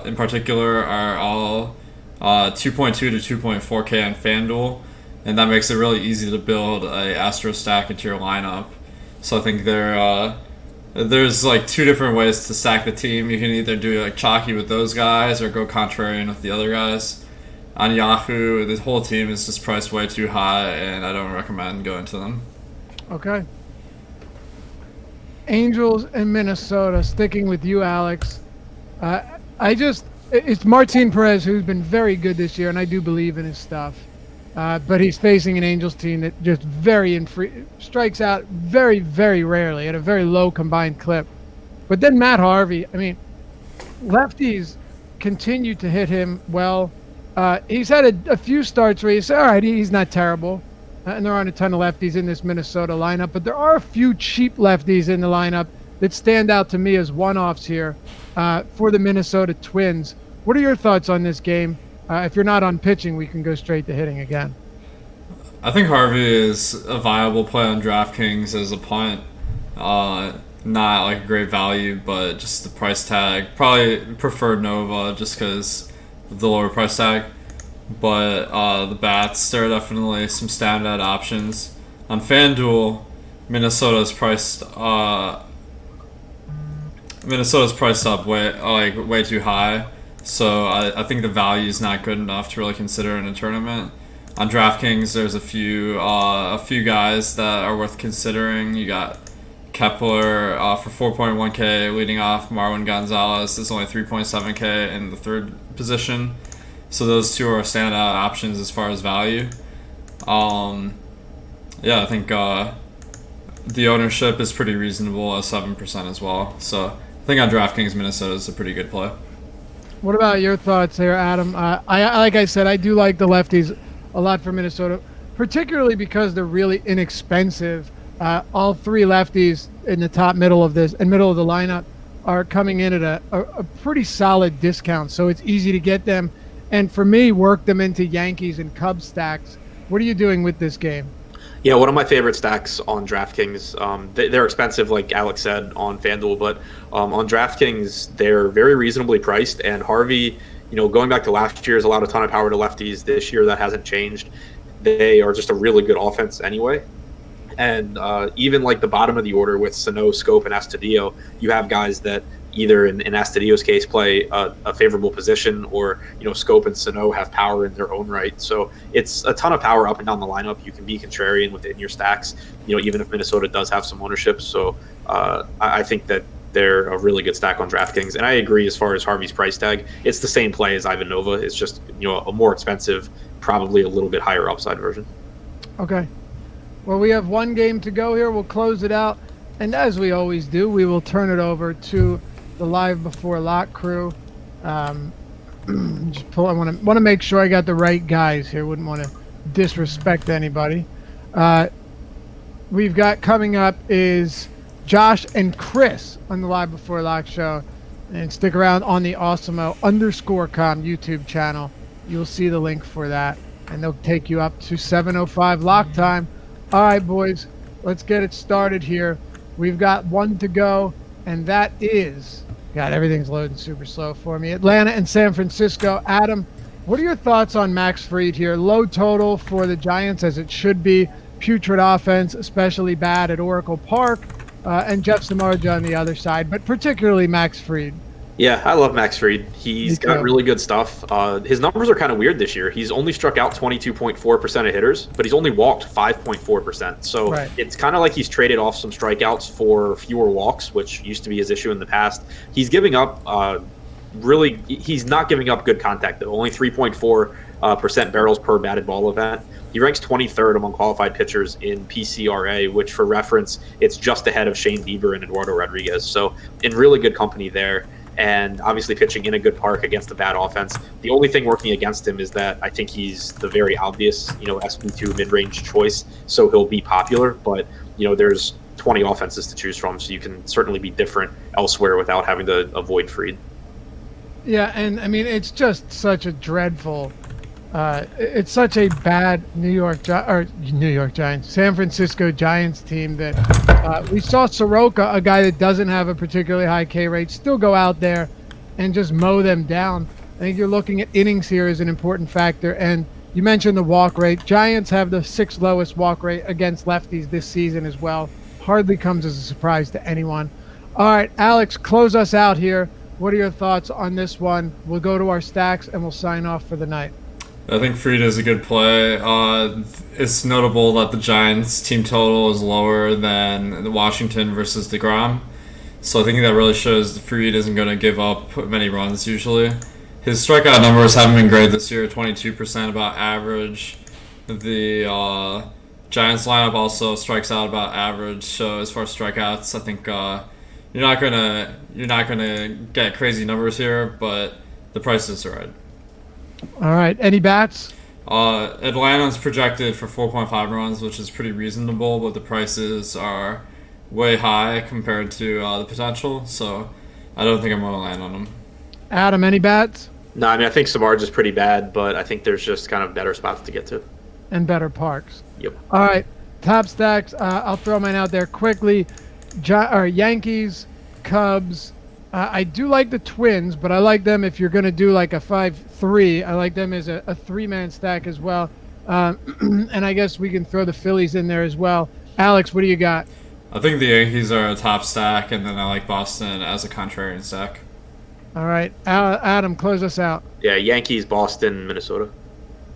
S2: in particular are all 2.2 to 2.4K on FanDuel, and that makes it really easy to build a Astro stack into your lineup. So I think there's like two different ways to stack the team. You can either do like chalky with those guys or go contrarian with the other guys. On Yahoo, the whole team is just priced way too high, and I don't recommend going to them.
S1: Okay. Angels and Minnesota, sticking with you, Alex. It's Martin Perez who's been very good this year, and I do believe in his stuff. But he's facing an Angels team that just strikes out very, very rarely at a very low combined clip. But then Matt Harvey, I mean, lefties continue to hit him well. He's had a few starts where you say, all right, he's not terrible. And there aren't a ton of lefties in this Minnesota lineup, but there are a few cheap lefties in the lineup that stand out to me as one-offs here for the Minnesota Twins. What are your thoughts on this game? If you're not on pitching, we can go straight to hitting again.
S2: I think Harvey is a viable play on DraftKings as a punt. Not like a great value, but just the price tag. Probably prefer Nova just because of the lower price tag. But the bats, there are definitely some standout options. On FanDuel, Minnesota's priced up way too high. So I think the value is not good enough to really consider in a tournament. On DraftKings, there's a few guys that are worth considering. You got Kepler for 4.1K leading off. Marwin Gonzalez is only 3.7K in the third position. So those two are standout options as far as value. I think the ownership is pretty reasonable at 7% as well. So I think on DraftKings, Minnesota is a pretty good play.
S1: What about your thoughts there, Adam? Like I said, I do like the lefties a lot for Minnesota, particularly because they're really inexpensive. All three lefties in the middle of the lineup are coming in at a pretty solid discount, so it's easy to get them. And for me, work them into Yankees and Cubs stacks. What are you doing with this game?
S3: Yeah, one of my favorite stacks on DraftKings. They're expensive, like Alex said, on FanDuel, but on DraftKings, they're very reasonably priced. And Harvey, going back to last year, has allowed a ton of power to lefties. This year, that hasn't changed. They are just a really good offense anyway. And even like the bottom of the order with Sano, Scope, and Astudillo, you have guys that either in Astudillo's case play a favorable position, or Scope and Sano have power in their own right. So it's a ton of power up and down the lineup. You can be contrarian within your stacks, even if Minnesota does have some ownership. So I think that they're a really good stack on DraftKings. And I agree as far as Harvey's price tag. It's the same play as Ivan Nova. It's just a more expensive, probably a little bit higher upside version.
S1: Okay. Well, we have one game to go here. We'll close it out. And as we always do, we will turn it over to the Live Before Lock crew. I want to make sure I got the right guys here. Wouldn't want to disrespect anybody. We've got coming up is Josh and Chris on the Live Before Lock show. And stick around on the Awesemo_com YouTube channel. You'll see the link for that. And they'll take you up to 7:05 lock time. All right, boys, let's get it started here. We've got one to go, and that is, God, everything's loading super slow for me. Atlanta and San Francisco. Adam, what are your thoughts on Max Fried here? Low total for the Giants, as it should be. Putrid offense, especially bad at Oracle Park, and Jeff Samardzija on the other side, but particularly Max Fried.
S3: Yeah, I love Max Fried. He's
S1: Me
S3: got
S1: too.
S3: really good stuff. His numbers are kind of weird this year. He's only struck out 22.4% of hitters, but he's only walked 5.4%. So
S1: Right.
S3: it's kind of like he's traded off some strikeouts for fewer walks, which used to be his issue in the past. He's giving up he's not giving up good contact, though. Only 3.4% barrels per batted ball event. He ranks 23rd among qualified pitchers in PCRA, which, for reference, it's just ahead of Shane Bieber and Eduardo Rodriguez. So in really good company there. And obviously pitching in a good park against a bad offense. The only thing working against him is that I think he's the very obvious, SP2 mid-range choice, so he'll be popular. But, there's 20 offenses to choose from, so you can certainly be different elsewhere without having to avoid Fried.
S1: Yeah, and I mean, it's just such a dreadful. It's such a bad San Francisco Giants team that we saw Soroka, a guy that doesn't have a particularly high K rate, still go out there and just mow them down. I think you're looking at innings here as an important factor. And you mentioned the walk rate. Giants have the 6th lowest walk rate against lefties this season as well. Hardly comes as a surprise to anyone. All right, Alex, close us out here. What are your thoughts on this one? We'll go to our stacks and we'll sign off for the night.
S2: I think Fried is a good play. It's notable that the Giants' team total is lower than the Washington versus DeGrom. So I think that really shows that Fried isn't going to give up many runs usually. His strikeout numbers haven't been great this year, 22% about average. The Giants lineup also strikes out about average. So as far as strikeouts, I think you're not gonna get crazy numbers here, but the prices are right.
S1: All right. Any bats?
S2: Atlanta's projected for 4.5 runs, which is pretty reasonable, but the prices are way high compared to the potential, so I don't think I'm going to land on them.
S1: Adam, any bats?
S3: No, I mean, I think Samardzija is pretty bad, but I think there's just kind of better spots to get to.
S1: And better parks.
S3: Yep.
S1: All right. Top stacks. I'll throw mine out there quickly. Yankees, Cubs. I do like the Twins, but I like them if you're going to do like a 5-3. I like them as a 3-man stack as well. And I guess we can throw the Phillies in there as well. Alex, what do you got?
S2: I think the Yankees are a top stack, and then I like Boston as a contrarian stack.
S1: All right. Adam, close us out.
S3: Yeah, Yankees, Boston, Minnesota.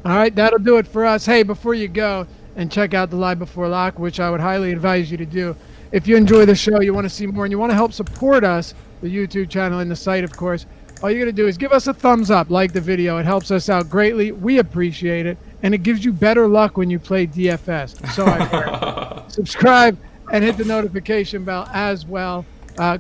S1: All right. That'll do it for us. Hey, before you go and check out the Live Before Lock, which I would highly advise you to do. If you enjoy the show, you want to see more, and you want to help support us, the YouTube channel and the site, of course, all you're going to do is give us a thumbs up, like the video. It helps us out greatly. We appreciate it, and it gives you better luck when you play DFS. So I've heard. Subscribe and hit the notification bell as well.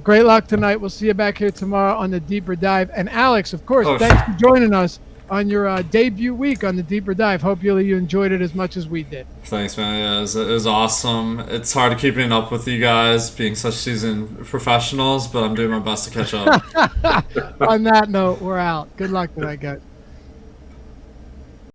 S1: Great luck tonight. We'll see you back here tomorrow on the Deeper Dive. And Alex, of course, thanks for joining us on your debut week on the Deeper Dive. Hope you enjoyed it as much as we did.
S2: Thanks, man. Yeah, it was awesome. It's hard keeping up with you guys, being such seasoned professionals, but I'm doing my best to catch up.
S1: On that note, we're out. Good luck tonight, guys.